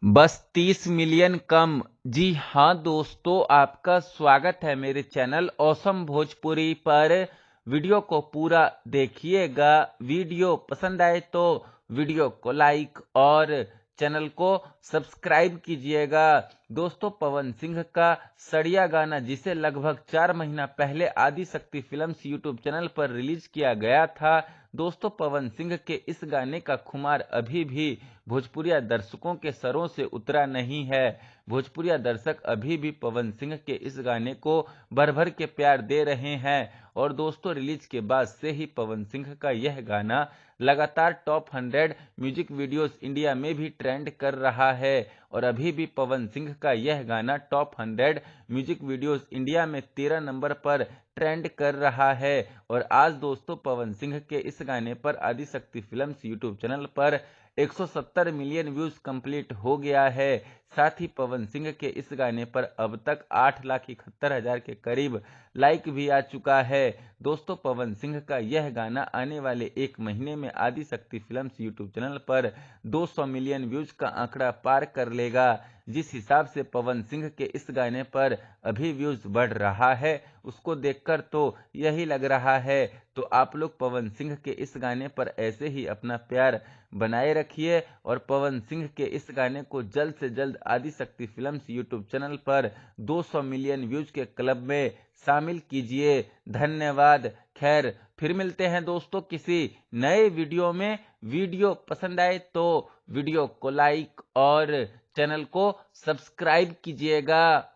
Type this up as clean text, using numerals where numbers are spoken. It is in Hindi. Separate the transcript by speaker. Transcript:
Speaker 1: बस 30 मिलियन कम। जी हाँ दोस्तों, आपका स्वागत है मेरे चैनल ऑसम भोजपुरी पर। वीडियो को पूरा देखिएगा। वीडियो पसंद आए तो वीडियो को लाइक और चैनल को सब्सक्राइब कीजिएगा। दोस्तों, पवन सिंह का सड़िया गाना, जिसे लगभग 4 महीना पहले आदि शक्ति फिल्म्स यूट्यूब चैनल पर रिलीज किया गया था। दोस्तों, पवन सिंह के इस गाने का खुमार अभी भी भोजपुरिया दर्शकों के सरों से उतरा नहीं है। भोजपुरिया दर्शक अभी भी पवन सिंह के इस गाने को भर भर के प्यार दे रहे हैं। और दोस्तों, रिलीज के बाद से ही पवन सिंह का यह गाना लगातार टॉप 100 म्यूजिक वीडियोस इंडिया में भी ट्रेंड कर रहा है। और अभी भी पवन सिंह का यह गाना टॉप 100 म्यूजिक वीडियोस इंडिया में 13 नंबर पर ट्रेंड कर रहा है। और आज दोस्तों, पवन सिंह के इस गाने पर आदि शक्ति फिल्म्स यूट्यूब चैनल पर 170 मिलियन व्यूज कंप्लीट हो गया है। साथ ही पवन सिंह के इस गाने पर अब तक 8,71,000 के करीब लाइक भी आ चुका है। दोस्तों, पवन सिंह का यह गाना आने वाले एक महीने में आदि शक्ति फिल्म्स यूट्यूब चैनल पर 200 मिलियन व्यूज का आंकड़ा पार कर लेगा। जिस हिसाब से पवन सिंह के इस गाने पर अभी व्यूज बढ़ रहा है, उसको देखकर तो यही लग रहा है। तो आप लोग पवन सिंह के इस गाने पर ऐसे ही अपना प्यार बनाए रखिए और पवन सिंह के इस गाने को जल्द से जल्द आदि शक्ति फिल्म्स यूट्यूब चैनल पर 200 मिलियन व्यूज के क्लब में शामिल कीजिए। धन्यवाद। खैर, फिर मिलते हैं दोस्तों किसी नए वीडियो में। वीडियो पसंद आए तो वीडियो को लाइक और चैनल को सब्सक्राइब कीजिएगा।